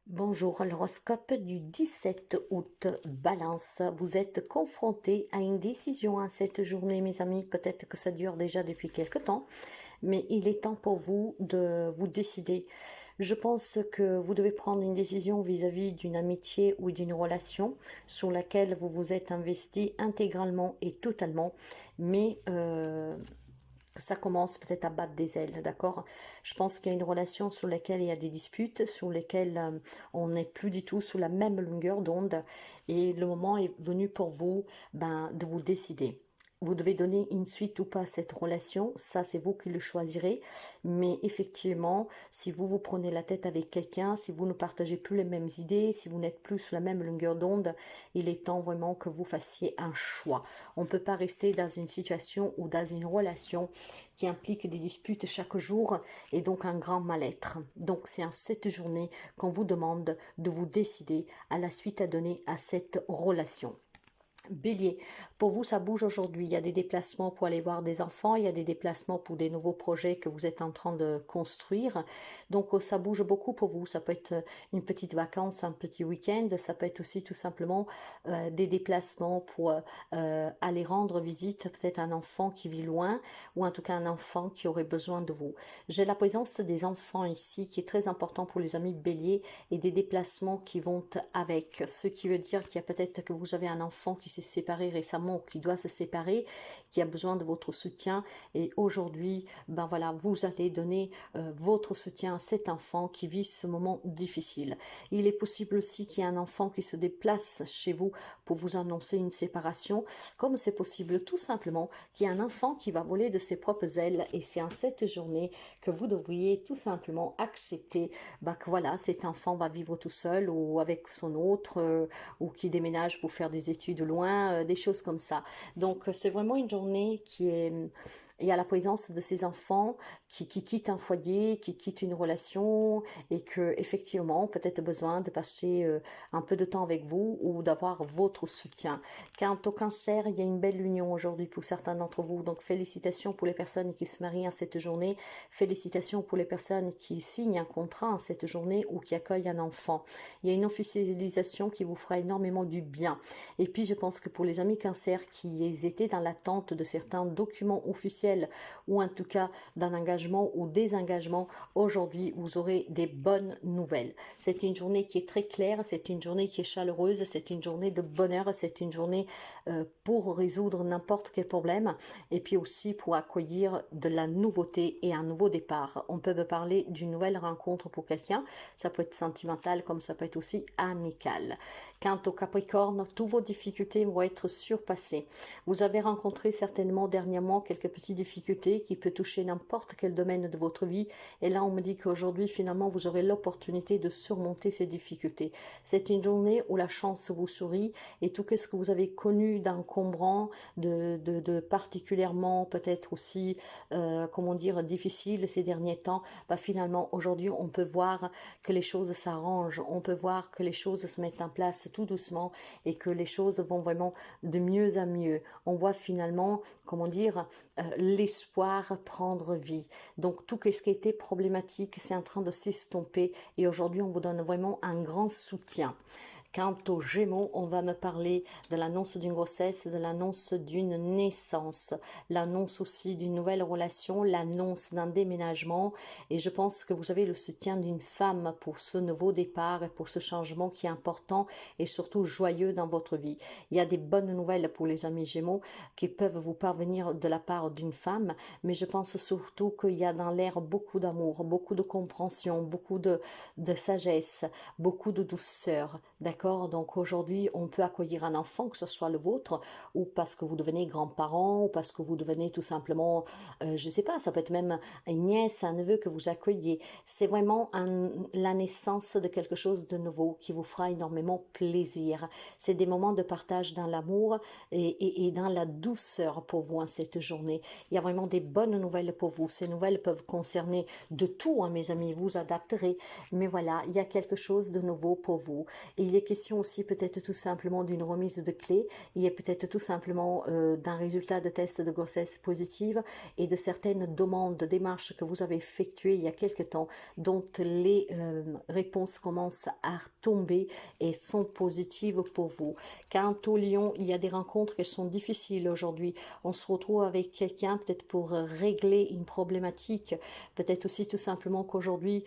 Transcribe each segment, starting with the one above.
Bonjour, l'horoscope du 17 août, Balance. Vous êtes confronté à une décision à cette journée, mes amis. Peut-être que ça dure déjà depuis quelque temps, mais il est temps pour vous de vous décider. Je pense que vous devez prendre une décision vis-à-vis d'une amitié ou d'une relation sur laquelle vous vous êtes investi intégralement et totalement, mais ça commence peut-être à battre des ailes, d'accord? Je pense qu'il y a une relation sur laquelle il y a des disputes, sur lesquelles on n'est plus du tout sous la même longueur d'onde, et le moment est venu pour vous de vous décider. Vous devez donner une suite ou pas à cette relation, ça c'est vous qui le choisirez, mais effectivement, si vous vous prenez la tête avec quelqu'un, si vous ne partagez plus les mêmes idées, si vous n'êtes plus sur la même longueur d'onde, il est temps vraiment que vous fassiez un choix. On ne peut pas rester dans une situation ou dans une relation qui implique des disputes chaque jour et donc un grand mal-être. Donc c'est en cette journée qu'on vous demande de vous décider à la suite à donner à cette relation. Bélier, pour vous ça bouge aujourd'hui, il y a des déplacements pour aller voir des enfants, il y a des déplacements pour des nouveaux projets que vous êtes en train de construire, donc ça bouge beaucoup pour vous, ça peut être une petite vacance, un petit week-end, ça peut être aussi tout simplement des déplacements pour aller rendre visite peut-être à un enfant qui vit loin, ou en tout cas un enfant qui aurait besoin de vous. J'ai la présence des enfants ici qui est très important pour les amis Bélier, et des déplacements qui vont avec, ce qui veut dire qu'il y a peut-être que vous avez un enfant qui s'est séparé récemment ou qui doit se séparer, qui a besoin de votre soutien, et aujourd'hui, ben voilà, vous allez donner votre soutien à cet enfant qui vit ce moment difficile. Il est possible aussi qu'il y ait un enfant qui se déplace chez vous pour vous annoncer une séparation, comme c'est possible tout simplement qu'il y ait un enfant qui va voler de ses propres ailes, et c'est en cette journée que vous devriez tout simplement accepter que voilà, cet enfant va vivre tout seul ou avec son autre, ou qui déménage pour faire des études loin, des choses comme ça. Donc c'est vraiment une journée qui est... Il y a la présence de ces enfants qui quittent un foyer, qui quittent une relation, et que effectivement peut-être besoin de passer un peu de temps avec vous ou d'avoir votre soutien. Quant au cancer, il y a une belle union aujourd'hui pour certains d'entre vous, donc félicitations pour les personnes qui se marient à cette journée, félicitations pour les personnes qui signent un contrat à cette journée ou qui accueillent un enfant. Il y a une officialisation qui vous fera énormément du bien. Et puis je pense que pour les amis cancer qui étaient dans l'attente de certains documents officiels, ou en tout cas d'un engagement ou désengagement, aujourd'hui vous aurez des bonnes nouvelles. C'est une journée qui est très claire, c'est une journée qui est chaleureuse, c'est une journée de bonheur, c'est une journée pour résoudre n'importe quel problème, et puis aussi pour accueillir de la nouveauté et un nouveau départ. On peut me parler d'une nouvelle rencontre pour quelqu'un, ça peut être sentimental comme ça peut être aussi amical. Quant au Capricorne, toutes vos difficultés vont être surpassées. Vous avez rencontré certainement dernièrement quelques petites difficultés qui peuvent toucher n'importe quel domaine de votre vie, et là on me dit qu'aujourd'hui finalement vous aurez l'opportunité de surmonter ces difficultés. C'est une journée où la chance vous sourit, et tout ce que vous avez connu d'encombrant, de particulièrement peut-être aussi comment dire, difficile ces derniers temps, finalement aujourd'hui on peut voir que les choses s'arrangent, on peut voir que les choses se mettent en place tout doucement, et que les choses vont vraiment de mieux à mieux. On voit finalement, comment dire, l'espoir prendre vie. Donc tout ce qui était problématique, c'est en train de s'estomper, et aujourd'hui on vous donne vraiment un grand soutien. Quant aux Gémeaux, on va me parler de l'annonce d'une grossesse, de l'annonce d'une naissance, l'annonce aussi d'une nouvelle relation, l'annonce d'un déménagement, et je pense que vous avez le soutien d'une femme pour ce nouveau départ et pour ce changement qui est important et surtout joyeux dans votre vie. Il y a des bonnes nouvelles pour les amis Gémeaux qui peuvent vous parvenir de la part d'une femme, mais je pense surtout qu'il y a dans l'air beaucoup d'amour, beaucoup de compréhension, beaucoup de sagesse, beaucoup de douceur, d'accord? Donc aujourd'hui, on peut accueillir un enfant, que ce soit le vôtre, ou parce que vous devenez grands-parents, ou parce que vous devenez tout simplement, je sais pas, ça peut être même une nièce, un neveu que vous accueillez. C'est vraiment la naissance de quelque chose de nouveau qui vous fera énormément plaisir. C'est des moments de partage dans l'amour et dans la douceur pour vous en cette journée. Il y a vraiment des bonnes nouvelles pour vous. Ces nouvelles peuvent concerner de tout, hein, mes amis, vous adapterez. Mais voilà, il y a quelque chose de nouveau pour vous. Et il est question aussi peut-être tout simplement d'une remise de clé. Il est peut-être tout simplement d'un résultat de test de grossesse positive et de certaines demandes, de démarches que vous avez effectuées il y a quelque temps, dont les réponses commencent à tomber et sont positives pour vous. Quant au lion, il y a des rencontres qui sont difficiles aujourd'hui. On se retrouve avec quelqu'un peut-être pour régler une problématique, peut-être aussi tout simplement qu'aujourd'hui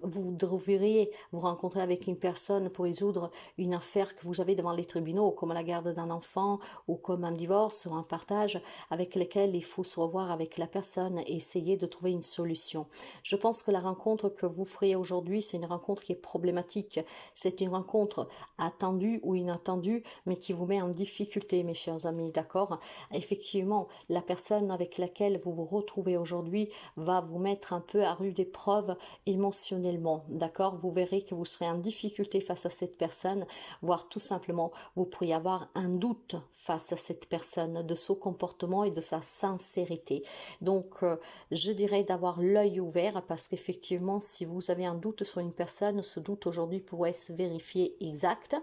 vous devriez vous rencontrer avec une personne pour résoudre une affaire que vous avez devant les tribunaux, comme la garde d'un enfant ou comme un divorce ou un partage, avec lequel il faut se revoir avec la personne et essayer de trouver une solution. Je pense que la rencontre que vous ferez aujourd'hui, c'est une rencontre qui est problématique. C'est une rencontre attendue ou inattendue, mais qui vous met en difficulté, mes chers amis, d'accord? Effectivement, la personne avec laquelle vous vous retrouvez aujourd'hui va vous mettre un peu à rude épreuve émotionnellement, d'accord? Vous verrez que vous serez en difficulté face à cette personne, voire tout simplement, vous pourriez avoir un doute face à cette personne, de son comportement et de sa sincérité. Donc, je dirais d'avoir l'œil ouvert, parce qu'effectivement, si vous avez un doute sur une personne, ce doute aujourd'hui pourrait se vérifier exact,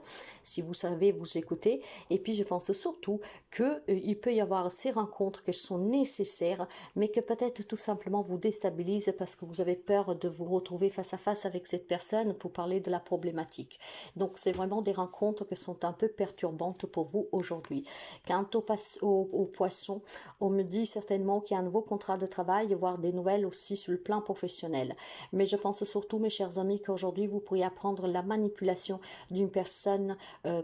si vous savez vous écouter. Et puis, je pense surtout qu'il peut y avoir ces rencontres qui sont nécessaires, mais que peut-être tout simplement vous déstabilisent parce que vous avez peur de vous retrouver face à face avec cette personne pour parler de la problématique. Donc, c'est vraiment des rencontres qui sont un peu perturbantes pour vous aujourd'hui. Quant au poisson, on me dit certainement qu'il y a un nouveau contrat de travail, voire des nouvelles aussi sur le plan professionnel. Mais je pense surtout, mes chers amis, qu'aujourd'hui, vous pourriez apprendre la manipulation d'une personne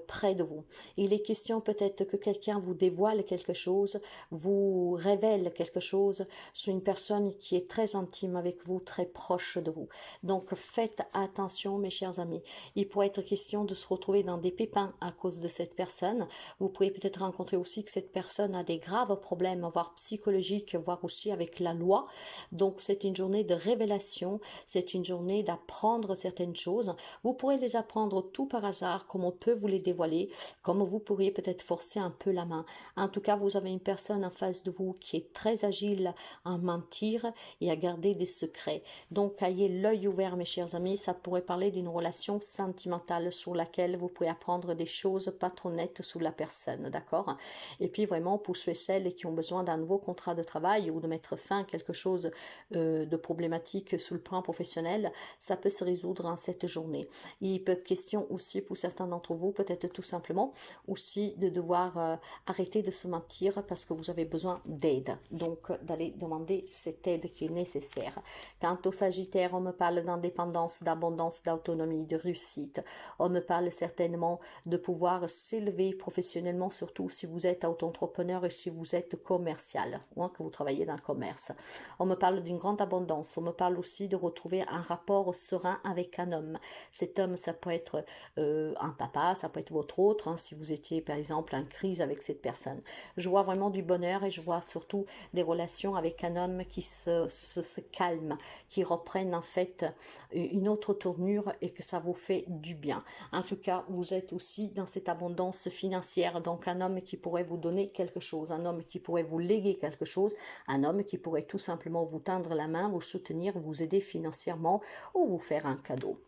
près de vous. Il est question peut-être que quelqu'un vous dévoile quelque chose, vous révèle quelque chose sur une personne qui est très intime avec vous, très proche de vous. Donc, faites attention, mes chers amis. Il pourrait être question de se retrouver dans des pépins à cause de cette personne. Vous pourriez peut-être rencontrer aussi que cette personne a des graves problèmes, voire psychologiques, voire aussi avec la loi. Donc, c'est une journée de révélation, c'est une journée d'apprendre certaines choses. Vous pourrez les apprendre tout par hasard, comme on peut vous les dévoiler, comme vous pourriez peut-être forcer un peu la main. En tout cas, vous avez une personne en face de vous qui est très agile à mentir et à garder des secrets. Donc, ayez l'œil ouvert, mes chers amis. Ça pourrait parler d'une relation sentimentale sur laquelle vous pouvez apprendre des choses pas trop nettes sur la personne, d'accord? Et puis, vraiment, pour ceux et celles qui ont besoin d'un nouveau contrat de travail ou de mettre fin à quelque chose de problématique sur le plan professionnel, ça peut se résoudre en cette journée. Il peut être question aussi pour certains d'entre vous, peut-être tout simplement, aussi de devoir arrêter de se mentir parce que vous avez besoin d'aide. Donc, d'aller demander cette aide qui est nécessaire. Quant au Sagittaire, on me parle d'indépendance, d'abondance, d'autonomie, de réussite. On me parle certainement de pouvoir s'élever professionnellement, surtout si vous êtes auto-entrepreneur et si vous êtes commercial, ou que vous travaillez dans le commerce. On me parle d'une grande abondance. On me parle aussi de retrouver un rapport serein avec un homme. Cet homme, ça peut être un papa, ça peut être votre autre, si vous étiez par exemple en crise avec cette personne. Je vois vraiment du bonheur et je vois surtout des relations avec un homme qui se calme, qui reprennent en fait une autre tournure et que ça vous fait du bien. En tout cas, vous êtes aussi dans cette abondance financière, donc un homme qui pourrait vous donner quelque chose, un homme qui pourrait vous léguer quelque chose, un homme qui pourrait tout simplement vous tendre la main, vous soutenir, vous aider financièrement ou vous faire un cadeau.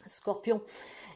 Scorpion,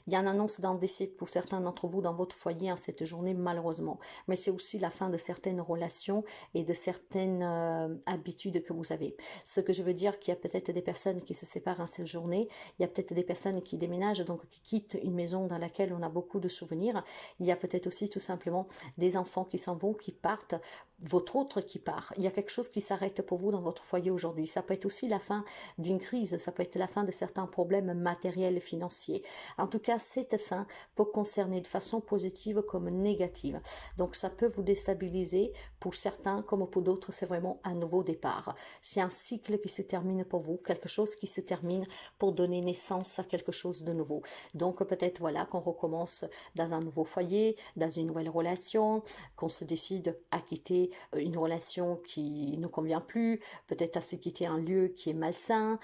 il y a une annonce d'un décès pour certains d'entre vous dans votre foyer en cette journée, malheureusement. Mais c'est aussi la fin de certaines relations et de certaines habitudes que vous avez. Ce que je veux dire, qu'il y a peut-être des personnes qui se séparent en cette journée. Il y a peut-être des personnes qui déménagent, donc qui quittent une maison dans laquelle on a beaucoup de souvenirs. Il y a peut-être aussi tout simplement des enfants qui s'en vont, qui partent, votre autre qui part. Il y a quelque chose qui s'arrête pour vous dans votre foyer aujourd'hui. Ça peut être aussi la fin d'une crise, ça peut être la fin de certains problèmes matériels et financiers. En tout cas, cette fin peut concerner de façon positive comme négative. Donc, ça peut vous déstabiliser pour certains comme pour d'autres. C'est vraiment un nouveau départ. C'est un cycle qui se termine pour vous, quelque chose qui se termine pour donner naissance à quelque chose de nouveau. Donc, peut-être voilà qu'on recommence dans un nouveau foyer, dans une nouvelle relation, qu'on se décide à quitter une relation qui ne convient plus, peut-être à se quitter un lieu qui est malsain.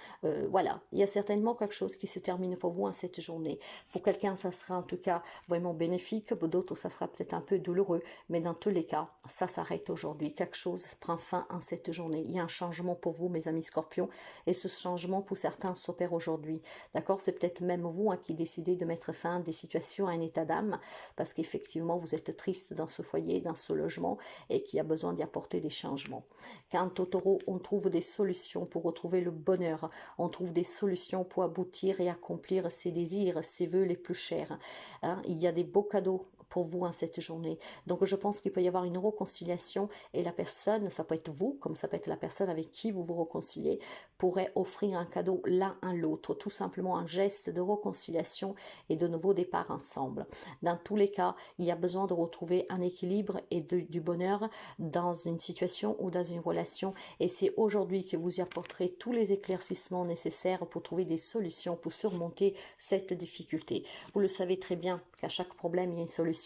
Voilà, il y a certainement quelque chose qui se termine pour vous en cette journée. Pour quelqu'un, ça sera en tout cas vraiment bénéfique, pour d'autres, ça sera peut-être un peu douloureux, mais dans tous les cas, ça s'arrête aujourd'hui. Quelque chose prend fin en cette journée. Il y a un changement pour vous, mes amis Scorpions, et ce changement pour certains s'opère aujourd'hui. D'accord? C'est peut-être même vous qui décidez de mettre fin à des situations, à un état d'âme, parce qu'effectivement, vous êtes triste dans ce foyer, dans ce logement, et qu'il y a besoin d'y apporter des changements. Quant au taureau, on trouve des solutions pour retrouver le bonheur, on trouve des solutions pour aboutir et accomplir ses désirs, ses vœux les plus chers. Hein, il y a des beaux cadeaux pour vous en cette journée. Donc je pense qu'il peut y avoir une réconciliation et la personne, ça peut être vous, comme ça peut être la personne avec qui vous vous réconciliez, pourrait offrir un cadeau l'un à l'autre, tout simplement un geste de réconciliation et de nouveau départ ensemble. Dans tous les cas, il y a besoin de retrouver un équilibre et du bonheur dans une situation ou dans une relation, et c'est aujourd'hui que vous y apporterez tous les éclaircissements nécessaires pour trouver des solutions pour surmonter cette difficulté. Vous le savez très bien qu'à chaque problème, il y a une solution.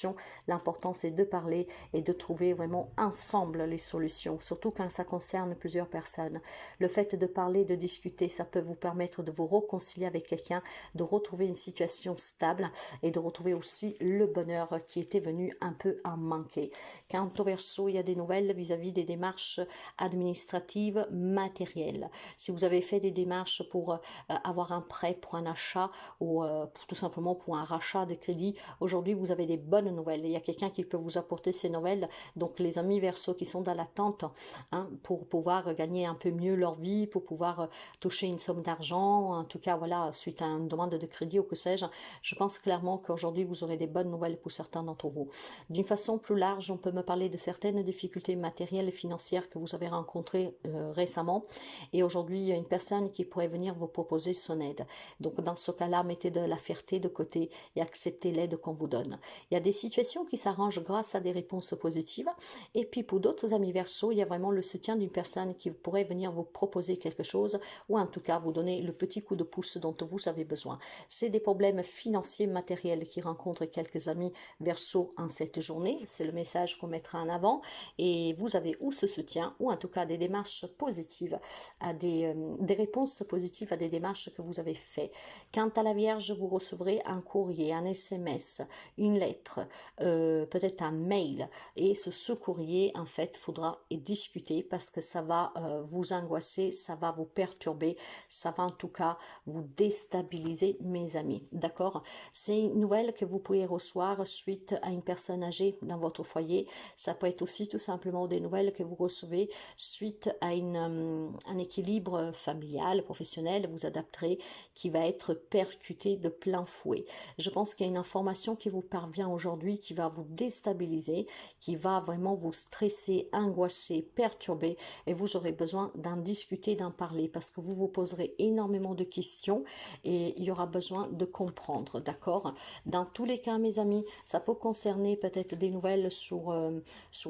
L'important, c'est de parler et de trouver vraiment ensemble les solutions, surtout quand ça concerne plusieurs personnes. Le fait de parler, de discuter, ça peut vous permettre de vous réconcilier avec quelqu'un, de retrouver une situation stable et de retrouver aussi le bonheur qui était venu un peu en manquer. Quant au Verseau, il y a des nouvelles vis-à-vis des démarches administratives matérielles. Si vous avez fait des démarches pour avoir un prêt, pour un achat ou tout simplement pour un rachat de crédit, aujourd'hui vous avez des bonnes nouvelles. Il y a quelqu'un qui peut vous apporter ces nouvelles. Donc les amis Verseau qui sont dans l'attente pour pouvoir gagner un peu mieux leur vie, pour pouvoir toucher une somme d'argent, en tout cas voilà, suite à une demande de crédit ou que sais-je, je pense clairement qu'aujourd'hui vous aurez des bonnes nouvelles pour certains d'entre vous. D'une façon plus large, on peut me parler de certaines difficultés matérielles et financières que vous avez rencontrées récemment, et aujourd'hui il y a une personne qui pourrait venir vous proposer son aide. Donc dans ce cas-là, mettez de la fierté de côté et acceptez l'aide qu'on vous donne. Il y a des situations qui s'arrangent grâce à des réponses positives, et puis pour d'autres amis Verseau, il y a vraiment le soutien d'une personne qui pourrait venir vous proposer quelque chose, ou en tout cas vous donner le petit coup de pouce dont vous avez besoin. C'est des problèmes financiers, matériels qui rencontrent quelques amis Verseau en cette journée, c'est le message qu'on mettra en avant, et vous avez ou ce soutien, ou en tout cas des démarches positives, à des réponses positives à des démarches que vous avez faites. Quant à la Vierge, vous recevrez un courrier, un SMS, une lettre, peut-être un mail, et ce courrier en fait faudra discuter parce que ça va vous angoisser, ça va vous perturber, ça va en tout cas vous déstabiliser, mes amis, d'accord? C'est une nouvelle que vous pourriez recevoir suite à une personne âgée dans votre foyer. Ça peut être aussi tout simplement des nouvelles que vous recevez suite à un équilibre familial, professionnel, vous adapterez, qui va être percuté de plein fouet. Je pense qu'il y a une information qui vous parvient aujourd'hui qui va vous déstabiliser, qui va vraiment vous stresser, angoisser, perturber, et vous aurez besoin d'en discuter, d'en parler, parce que vous vous poserez énormément de questions et il y aura besoin de comprendre, d'accord? Dans tous les cas, mes amis, ça peut concerner peut-être des nouvelles sur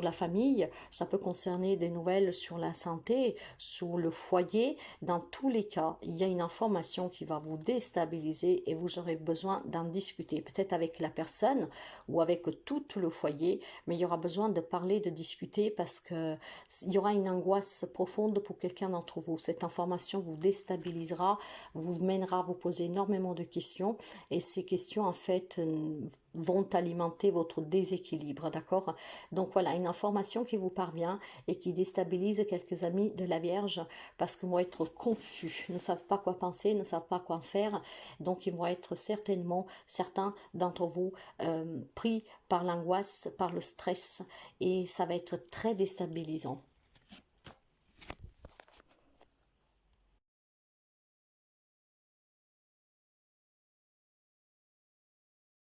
la famille, ça peut concerner des nouvelles sur la santé, sur le foyer. Dans tous les cas, il y a une information qui va vous déstabiliser et vous aurez besoin d'en discuter, peut-être avec la personne ou avec tout le foyer, mais il y aura besoin de parler, de discuter, parce que il y aura une angoisse profonde pour quelqu'un d'entre vous. Cette information vous déstabilisera, vous mènera à vous poser énormément de questions, et ces questions en fait vont alimenter votre déséquilibre, d'accord? Donc voilà, une information qui vous parvient et qui déstabilise quelques amis de la Vierge, parce qu'ils vont être confus, ne savent pas quoi penser, ne savent pas quoi faire, donc ils vont être certainement, certains d'entre vous, pris par l'angoisse, par le stress, et ça va être très déstabilisant.